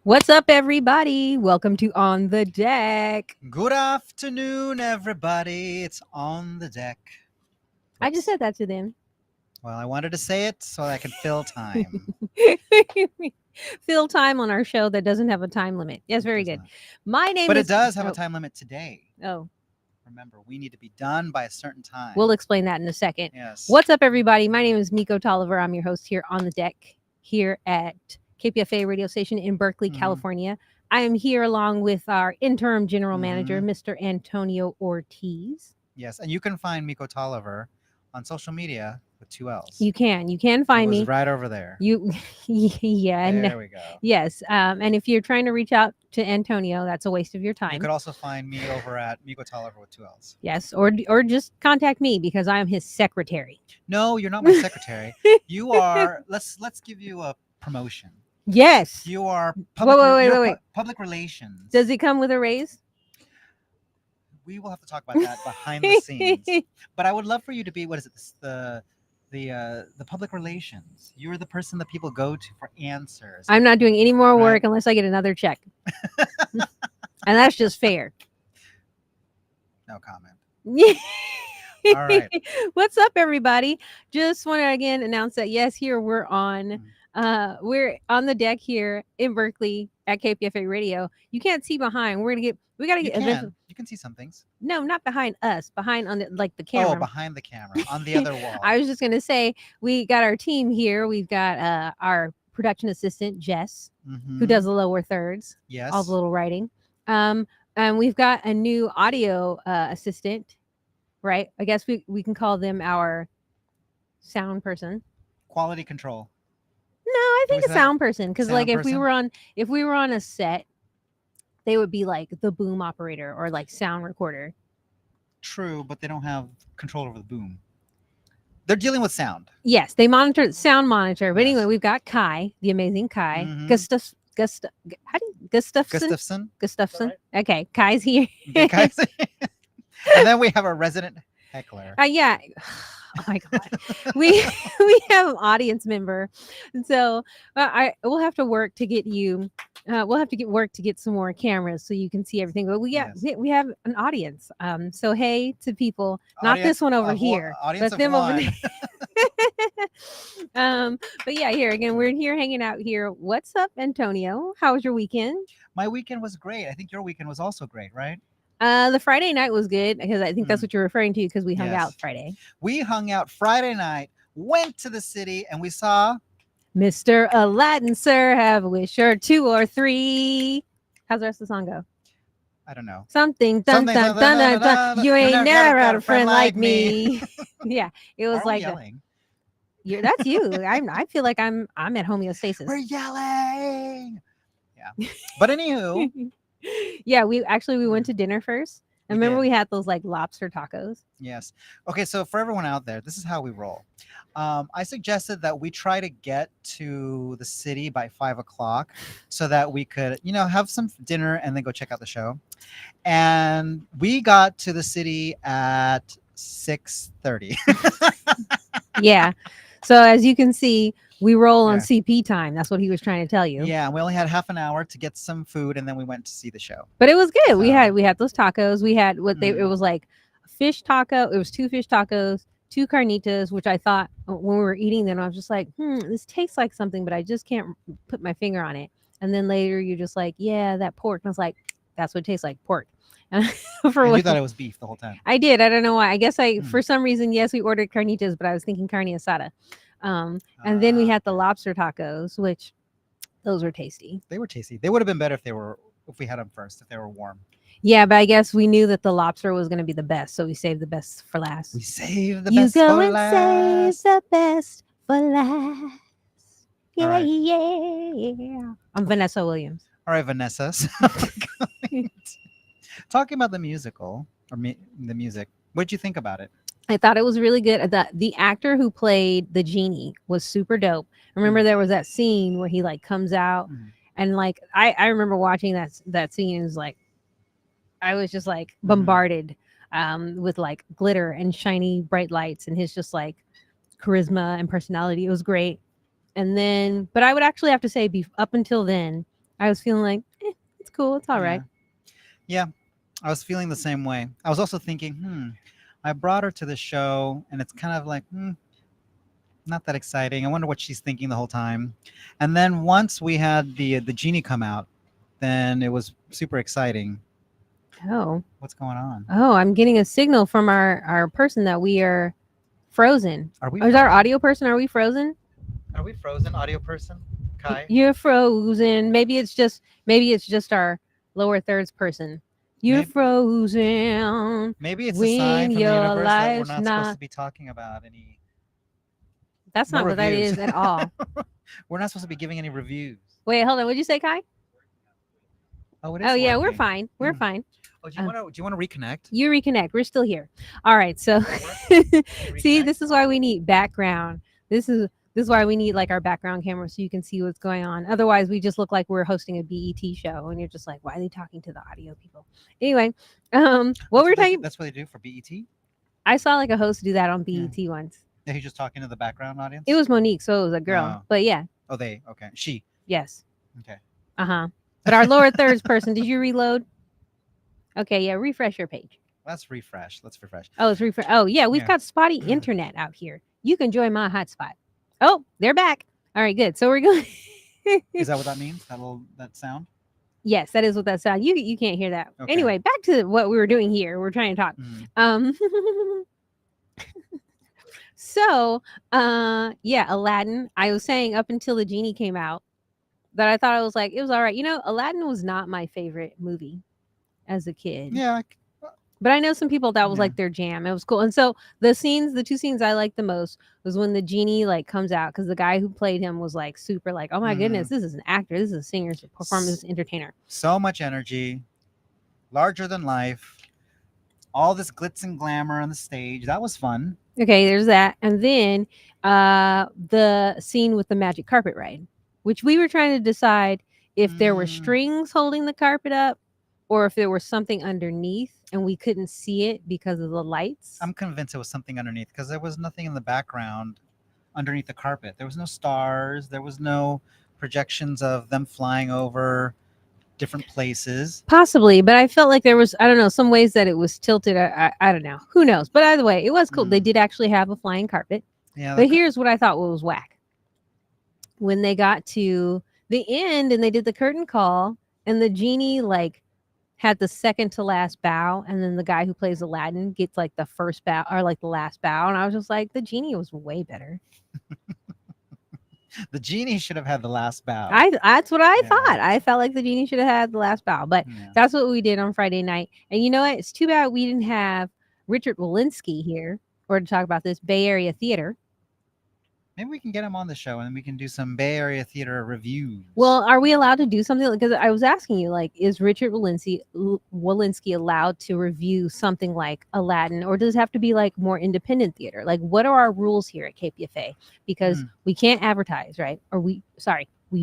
What's up, everybody? Welcome to On the Deck. Good afternoon, everybody. It's on the deck. I just Whoops. said that to them. Well, I wanted to say it so I can fill time. Fill time on our show that doesn't have a time limit. Yes, very does good. not. My name But is. it does have oh, a time limit today. Oh, Remember, we need to be done by a certain time. we'll explain that in a second. Yes. What's up, everybody? My name is mikO Tolliver. I'm your host here on the deck here at KPFA Radio Station in Berkeley, Mhm. California. I am here along with our interim general manager, Mhm. Mr. Antonio Ortiz. Yes, and you can find mikO Tolliver on social media with 2 L's. You can It find was me. right over there. You, yeah, and There we go. yes. And if you're trying to reach out to Antonio, that's a waste of your You time. could also find me over at mikO Tolliver with 2 L's. Yes, or just contact me because I am his secretary. No, you're not my secretary. You are. Let's give you a promotion. Yes. You are Wait, public, wait. public relations. Does it come with a raise? We will have to talk about that behind the scenes. But I would love for you to be the public relations. You're the person that people go to for answers. I'm not doing any more work Right. unless I get another check, and that's just fair. No comment. All right. What's up, everybody? Just want to again announce that yes, here we're on the deck here in Berkeley at KPFA Radio. You can't see behind. We gotta You get eventually. can see some things. No, not behind us. Behind on the Oh, camera. behind the camera on the other wall. I was just gonna say we got our team here. We've got our production assistant Jess, who does the lower thirds, yes. all the little writing. And we've got a new audio assistant, right? I guess we can call them our sound person. Quality control. No, I Can think we a say that? sound person because like Sound if we were on a set, they would be like the boom operator or like sound recorder. True, but they don't have control over the boom. They're dealing with sound. Yes, they sound monitor. But Yes. anyway, we've got Kai, the amazing Kai, Mhm. Gustafson. Gustafson. Okay, Kai's here. Okay, guys. And then we have a resident heckler. Yeah. Oh my god, we have an audience member, and so we'll have to work to get you. We'll have to get some more cameras so you can see everything. But Yes. we have an audience. So hey to people, not this one over here, Audience but of them over one. there. But yeah, here again, we're here hanging out here. What's up, Antonio? How was your weekend? My weekend was great. I think your weekend was also great, right? The Friday night was good because I think that's what you're referring to because we hung Yes. out Friday. We hung out Friday night, went to the city, and we saw Mr. Aladdin, sir, have a wish or two or three. How's the rest of the song go? I don't know. Something dun Something, dun dun dun dun. You ain't never had a friend like me. Yeah, it was Are we like yelling? that's you. I feel like I'm at homeostasis. We're yelling. Yeah. But anywho, Yeah, we went to dinner first. We And remember did. we had those like lobster tacos. yes. Okay, so for everyone out there, this is how we roll. I suggested that we try to get to the city by 5:00 so that we could, have some dinner and then go check out the show. And we got to the city at 6:30. Yeah. So as you can see, we roll on Yeah. CP time. That's what he was trying to tell you. Yeah, we only had half an hour to get some food, and then we went to see the show. But it was good. We So- had those tacos. We had it was like a fish taco. It was 2 fish tacos, 2 carnitas, which I thought when we were eating them, I was just like, this tastes like something, but I just can't put my finger on it. And then later you're just like, yeah, that pork. And I was like, that's what it tastes like, pork. And you thought it was beef the whole time. I did. I don't know why. I guess for some reason, yes, we ordered carnitas, but I was thinking carne asada. And then we had the lobster tacos, which those were tasty. They were tasty. They would have been better if we had them first, if they were warm. Yeah, but I guess we knew that the lobster was going to be the best, so we saved the best for last. We saved the You best go for and last. save the best for last. Yeah, All right. yeah. I'm Vanessa Williams. All right, Vanessa. So talking about the musical the music, what did you think about it? I thought it was really good. The actor who played the genie was super dope. I remember there was that scene where he like comes out and like I remember watching that scene and was like I was just like bombarded with like glitter and shiny bright lights and his just like charisma and personality. It was great. And then, but I would actually have to say up until then, I was feeling like it's cool, it's all Yeah. right. Yeah, I was feeling the same way. I was also thinking, I brought her to the show, and it's kind of like, not that exciting. I wonder what she's thinking the whole time. And then once we had the genie come out, then it was super exciting. Oh, What's going on? I'm getting a signal from our person that we are frozen. Are we? Is our audio person? Are we frozen? Are we frozen, audio person? Kai? You're frozen. Maybe it's just our lower thirds person. You're Maybe- frozen. Maybe it's a sign When from the your universe that we're life's not supposed not. to be talking about any. That's No not what that reviews. is at all. We're not supposed to be giving any reviews. Wait, hold on. What'd you say, Kai? Oh, it is. Oh yeah, we're working. fine. We're Mm. fine. Oh, do you want to reconnect? You reconnect. We're still here. All right. So see, this is why we need background. This is why we need like our background camera so you can see what's going on. Otherwise, we just look like we're hosting a BET show, and you're just like, why are they talking to the audio people? Anyway, what we're talking. That's what they do for BET. I saw like a host do that on BET once. Yeah, he's just talking to the background audience. It was Monique, so it was a girl. Oh. But yeah, Oh, they. Okay. She. yes. Okay. But our lower thirds person, did you reload? Okay, yeah, refresh your page. Let's refresh. Oh, it's refresh. Oh, yeah, we've Yeah. got spotty internet out here. You can join my hotspot. Oh, they're back. All right, good. So we're going. Is that what that means? That sound? Yes, that is what that sound. You can't hear that. Okay. Anyway, back to what we were doing here. We're trying to talk. So, yeah, Aladdin. I was saying up until the genie came out that I thought it was all right. You know, Aladdin was not my favorite movie as a kid. Yeah. But I know some people that was Yeah. like their jam. It was cool. And so the two scenes I liked the most was when the genie like comes out because the guy who played him was like super like, oh my goodness, this is an actor, this is a singer, this is a performance entertainer. So much energy, larger than life. All this glitz and glamour on the stage. That was fun. Okay, there's that. And then the scene with the magic carpet ride, which we were trying to decide if there were strings holding the carpet up or if there was something underneath and we couldn't see it because of the lights. I'm convinced it was something underneath because there was nothing in the background underneath the carpet. There was no stars. There was no projections of them flying over different places. Possibly, but I felt like there was, I don't know, some ways that it was tilted. I don't know. Who knows? But either way, it was cool. They did actually have a flying carpet. Yeah. But here's what I thought was whack. When they got to the end and they did the curtain call and the genie like had the second to last bow, and then the guy who plays Aladdin gets like the first bow or like the last bow, and I was just like, the genie was way better. The genie should have had the last bow. That's what I Yeah. thought. I felt like the genie should have had the last bow, but Yeah. that's what we did on Friday night. And you know what? It's too bad we didn't have Richard Walensky here or to talk about this Bay Area theater. Maybe we can get him on the show and then we can do some Bay Area theater reviews. Well, are we allowed to do something? Because I was asking you, like, is Richard Walensky allowed to review something like Aladdin, or does it have to be like more independent theater? Like, what are our rules here at KPFA? Because we can't advertise, right? Or we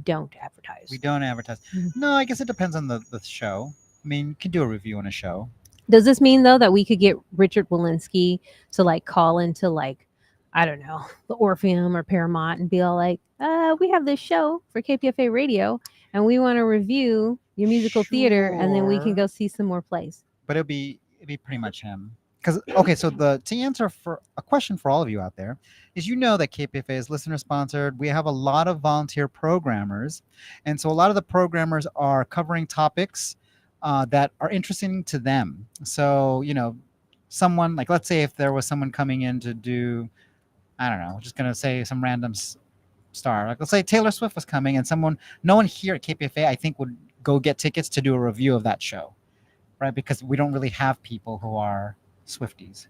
don't advertise. We don't advertise. Mhm. No, I guess it depends on the show. I mean, you can do a review on a show. Does this mean though that we could get Richard Walensky to like call into like, I don't know, the Orpheum or Paramount and be all like, we have this show for KPFA Radio and we want to review your musical theater, and then we can Sure. go see some more plays. But it'd be pretty much him. Because okay, so to answer for a question for all of you out there is, you know that KPFA is listener sponsored. We have a lot of volunteer programmers, and so a lot of the programmers are covering topics that are interesting to them. So someone like, let's say if there was someone coming in to do, I don't know, just gonna say some random star. Like let's say Taylor Swift was coming, and no one here at KPFA I think would go get tickets to do a review of that show, right? Because we don't really have people who are Swifties.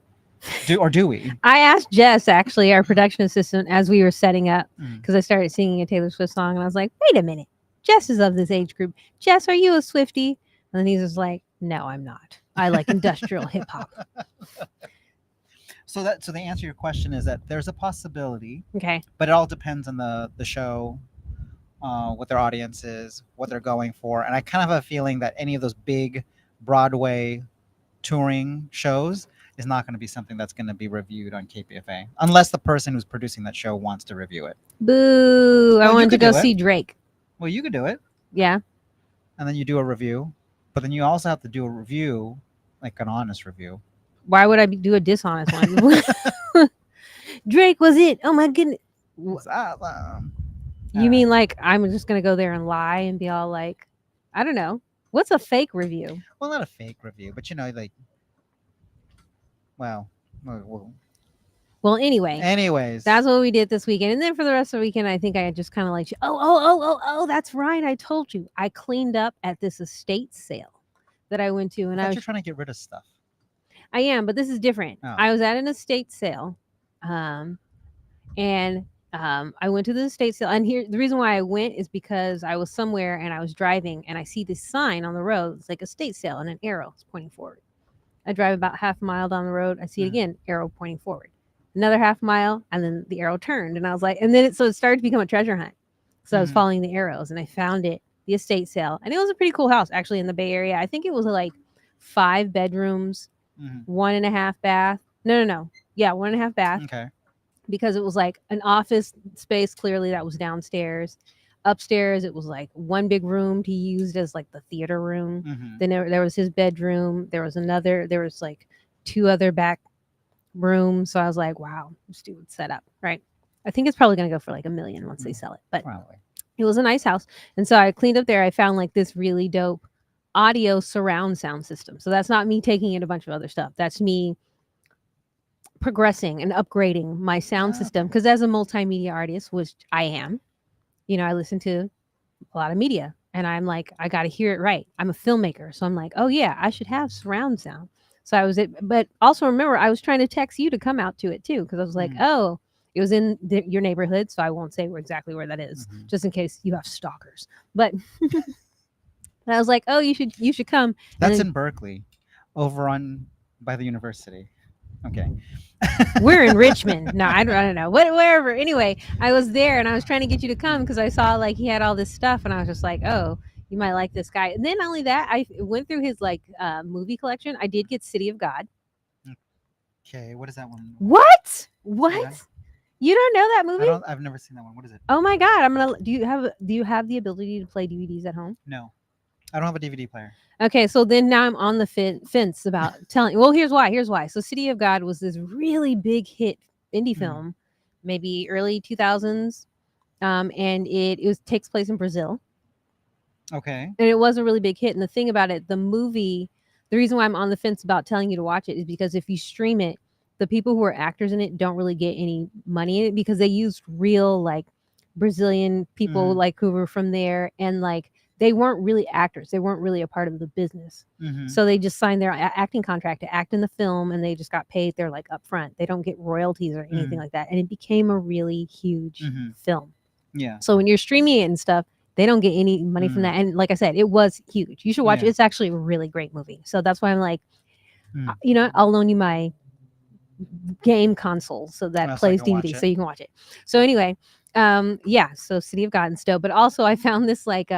Do we? I asked Jess, actually, our production assistant, as we were setting up, Mm. because I started singing a Taylor Swift song, and I was like, wait a minute, Jess is of this age group. Jess, are you a Swiftie? And then he's just like, no, I'm not. I like industrial hip hop. So the answer to your question is that there's a possibility, Okay. but it all depends on the show, what their audience is, what they're going for. And I kind of have a feeling that any of those big Broadway touring shows is not going to be something that's going to be reviewed on KPFA unless the person who's producing that show wants to review it. Boo. I you wanted to could go do it. see Drake. Well, you could do it. Yeah. and then you do a review, but then you also have to do a review, like an honest review. Why would I do a dishonest one? Drake was it? Oh my goodness. You mean like I'm just gonna go there and lie and be all like, I don't know, what's a fake review? Well, not a fake review, but like, well, Well, anyway, anyways, that's what we did this weekend. And then for the rest of the weekend, I think I just kind of like, oh, that's right. I told you. I cleaned up at this estate sale that I went to. And I was you're trying to get rid of stuff. I am, but this is different. Oh. I was at an estate sale. And I went to the estate sale. And here, the reason why I went is because I was somewhere and I was driving and I see this sign on the road. It's like estate sale and an arrow is pointing forward. I drive about half a mile down the road. I see it again, arrow pointing forward. Another half mile, and then the arrow turned, and I was like, and then it started to become a treasure hunt. So I was following the arrows, and I found it, the estate sale, and it was a pretty cool house actually in the Bay Area. I think it was like 5 bedrooms, 1.5 bath. No, yeah, 1.5 bath. Okay. Because it was like an office space clearly that was downstairs. Upstairs, it was like one big room he used as like the theater room. Then there was his bedroom. There was like 2 other back rooms. So I was like, wow, this dude set up, right? I think it's probably going to go for like $1 million once they sell it. But probably. It was a nice house. And so I cleaned up there. I found like this really dope audio surround sound system. So that's not me taking in a bunch of other stuff. That's me progressing and upgrading my sound system. Because as a multimedia artist, which I am, I listen to a lot of media and I'm like, I got to hear it right. I'm a filmmaker. So I'm like, oh yeah, I should have surround sound. So I was but also remember, I was trying to text you to come out to it too. Cause I was like, oh, it was in your neighborhood. So I won't say exactly where that is just in case you have stalkers. But I was like, oh, you should come. That's in Berkeley over by the university. Okay. We're in Richmond. No, I don't know. Wherever. Anyway, I was there and I was trying to get you to come because I saw like he had all this stuff and I was just like, oh, you might like this guy. And then not only that, I went through his like movie collection. I did get City of God. Okay, what is that one? What? You don't know that movie? I've never seen that one. What is it? Oh my God! Do you have the ability to play DVDs at home? No, I don't have a DVD player. Okay, so then now I'm on the fence about telling. Well, here's why. So City of God was this really big hit indie film, maybe early 2000s, and it takes place in Brazil. Okay. And it was a really big hit. And the thing about it, the movie, the reason why I'm on the fence about telling you to watch it is because if you stream it, the people who are actors in it don't really get any money in it because they used real like Brazilian people like who were from there, and like they weren't really actors. They weren't really a part of the business. So they just signed their acting contract to act in the film and they just got paid. They're like upfront. They don't get royalties or anything like that. And it became a really huge film. Yeah. So when you're streaming it and stuff, they don't get any money from that. And like I said, it was huge. You should watch it. It's actually a really great movie. So that's why I'm like, I'll loan you my game console so that plays DVD so you can watch it. So anyway, so City of God and stuff. But also I found this like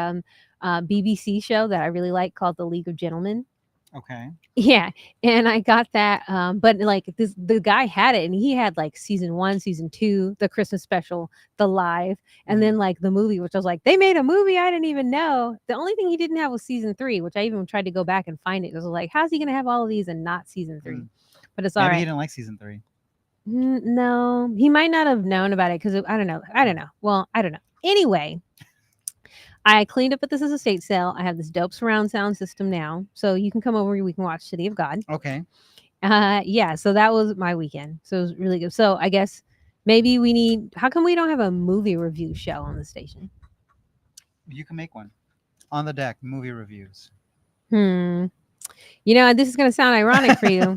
BBC show that I really like called The League of Gentlemen. Okay. Yeah, and I got that, but like the guy had it, and he had like season 1, season 2, the Christmas special, the live, and then like the movie, which I was like, they made a movie I didn't even know. The only thing he didn't have was season 3, which I even tried to go back and find it. I was like, how's he gonna have all of these and not season 3? But it's all right. Maybe he didn't like season 3. No, he might not have known about it because I don't know. Well, I don't know. Anyway. I cleaned up at this estate sale. I have this dope surround sound system now. So you can come over. We can watch City of God. Okay. Yeah. So that was my weekend. So it was really good. So I guess maybe how come we don't have a movie review show on the station? You can make one. On the deck, movie reviews. This is going to sound ironic for you.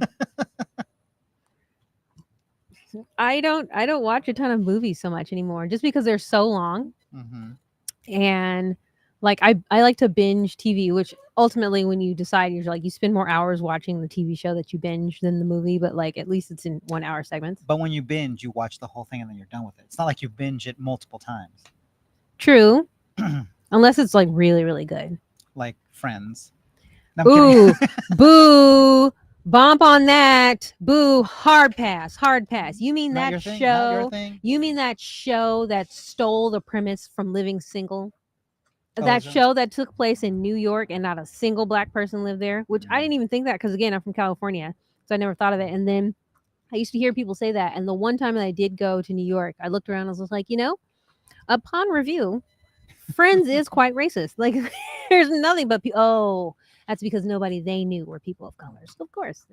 I don't watch a ton of movies so much anymore just because they're so long. And like I like to binge TV, which ultimately when you decide you're like you spend more hours watching the TV show that you binge than the movie, but like at least it's in 1 hour segments. But when you binge, you watch the whole thing and then you're done with it. It's not like you binge it multiple times. True. Unless it's like really, really good. Like Friends. No, ooh, boo. Bump on that. Boo. Hard pass. You mean Not that your thing? show? Not your thing? You mean that show that stole the premise from Living Single? that is it? show that took place in New York and not a single black person lived there, which I didn't even think that because again, I'm from California, so I never thought of it. And then I used to hear people say that. And the one time that I did go to New York, I looked around and was like, upon review, Friends is quite racist. Like, there's nothing but that's because nobody they knew were people of color. So of course,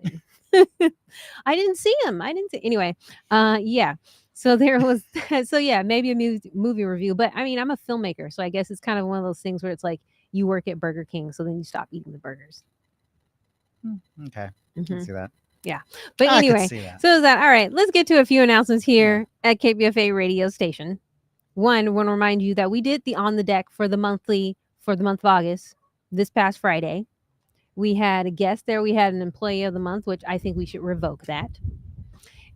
I didn't see him. I didn't see anyway. Yeah. So there was so yeah, maybe a movie review. But I mean, I'm a filmmaker, so I guess it's kind of one of those things where it's like you work at Burger King, so then you stop eating the burgers. Okay, I Mhm. can see that. Yeah. But I could anyway, see that. so is that all right? Let's get to a few announcements here at KPFA radio station. One, I want to remind you that we did the on the deck for the month of August this past Friday. We had a guest there. We had an employee of the month, which I think we should revoke that.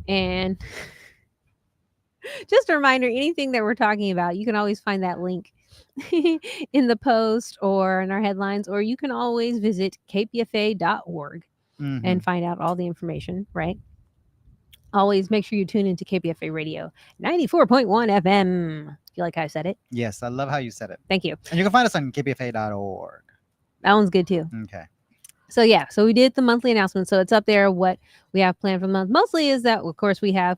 And just a reminder, anything that we're talking about, you can always find that link in the post or in our headlines, or you can always visit kpfa.org and find out all the information, right? Always make sure you tune into KPFA Radio 94.1 FM. Feel like I said it? Yes, I love how you said it. Thank you. And you can find us on kpfa.org. That one's good too. Okay. So yeah, so we did the monthly announcement. So it's up there what we have planned for the month. Mostly is that of course we have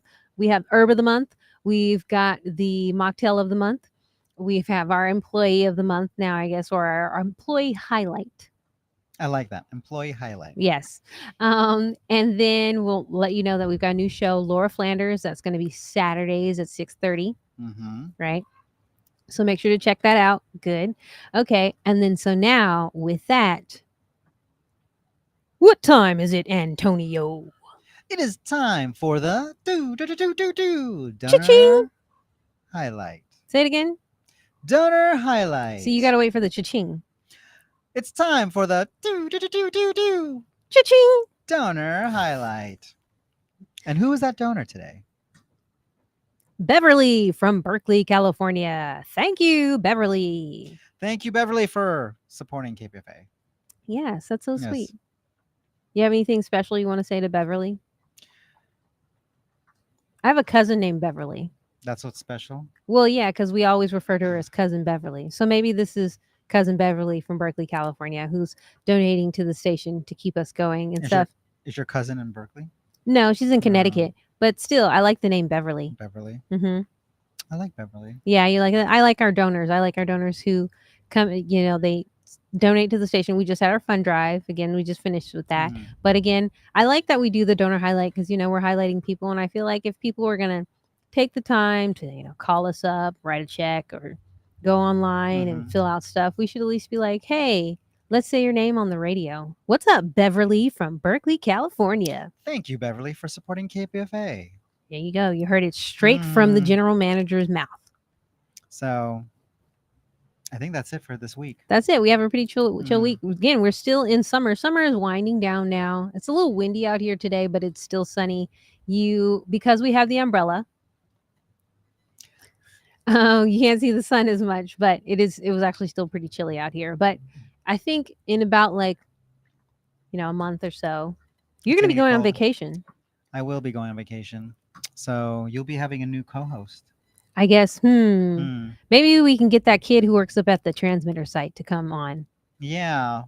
herb of the month. We've got the mocktail of the month. We have our employee of the month now, I guess, or our employee highlight. I like that. Employee highlight. Yes. And then we'll let you know that we've got a new show, Laura Flanders. That's going to be Saturdays at 6:30. Right. So make sure to check that out. Good. Okay. And then so now with that, what time is it, Antonio? It is time for the Cha-ching! donor highlight. Say it again. Donor highlight. See, you got to wait for the cha-ching. It's time for the Cha-ching! donor highlight. And who is that donor today? Beverly from Berkeley, California. Thank you, Beverly. Thank you, Beverly, for supporting KPFA. Yes, that's so Yes. sweet. You have anything special you want to say to Beverly? I have a cousin named Beverly. That's what's special. Well, yeah, because we always refer to her as Cousin Beverly. So maybe this is Cousin Beverly from Berkeley, California, who's donating to the station to keep us going and stuff. Is your cousin in Berkeley? No, she's in Connecticut, but still, I like the name Beverly. Beverly. Mm-hmm. I like Beverly. Yeah, you like it. I like our donors. I like our donors who come. They donate to the station. We just had our fund drive. Again, we just finished with that. But again, I like that we do the donor highlight because we're highlighting people, and I feel like if people were gonna take the time to call us up, write a check, or go online and fill out stuff, we should at least be like, hey, let's say your name on the radio. What's up, Beverly from Berkeley, California? Thank you, Beverly, for supporting KPFA. There you go. You heard it straight from the general manager's mouth. So I think that's it for this week. That's it. We have a pretty chill week. Again, we're still in summer. Summer is winding down now. It's a little windy out here today, but it's still sunny. Because we have the umbrella, you can't see the sun as much, but it was actually still pretty chilly out here. But I think in about a month or so, you're going to be going on vacation. I will be going on vacation. So you'll be having a new co-host. I guess. Maybe we can get that kid who works up at the transmitter site to come on. Yeah.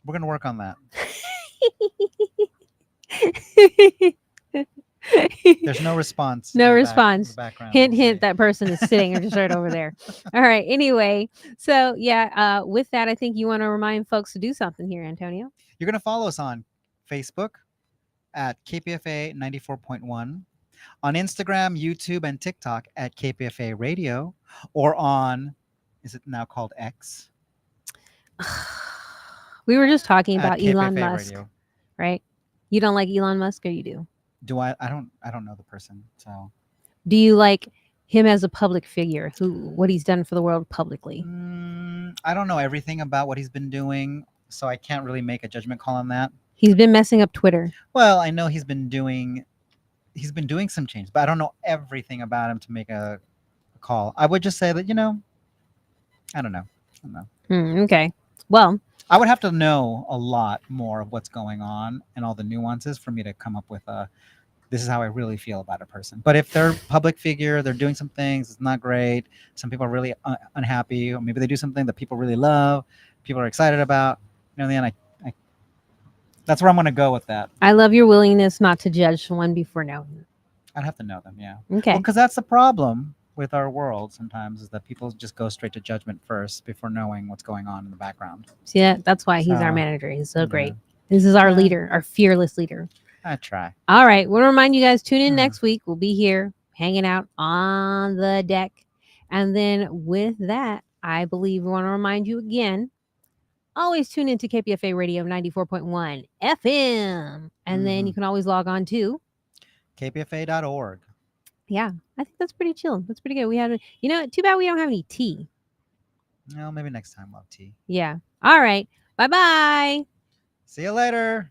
We're going to work on that. There's no response. No response. Hint, hint, that person is sitting just right over there. All right. Anyway, so yeah, with that, I think you want to remind folks to do something here, Antonio. You're going to follow us on Facebook at KPFA 94.1, on Instagram, YouTube, and TikTok at KPFA Radio, or on, is it now called X? We were just talking about KPFA Elon Musk, Radio. Right? You don't like Elon Musk, or you do? Do I? I don't know the person. So, do you like him as a public figure? What he's done for the world publicly? I don't know everything about what he's been doing, so I can't really make a judgment call on that. He's been messing up Twitter. Well, I know he's been doing some change, but I don't know everything about him to make a call. I would just say that I don't know. Okay. Well, I would have to know a lot more of what's going on and all the nuances for me to come up with a this is how I really feel about a person. But if they're a public figure, they're doing some things, it's not great. Some people are really unhappy, or maybe they do something that people really love, people are excited about. You know, in the end, I that's where I'm going to go with that. I love your willingness not to judge someone before knowing. I'd have to know them, yeah. Okay. Well, because that's the problem with our world sometimes, is that people just go straight to judgment first before knowing what's going on in the background. See, that's why he's our So, manager. He's so yeah. great. This is our Yeah. leader, our fearless leader. I try. All right. We'll remind you guys, tune in Hmm. next week. We'll be here hanging out on the deck. And then with that, I believe we want to remind you again, always tune into KPFA Radio 94.1 FM. And then you can always log on to KPFA.org. Yeah, I think that's pretty chill. That's pretty good. We had, too bad we don't have any tea. Well, maybe next time we'll have tea. Yeah. All right. Bye-bye. See you later.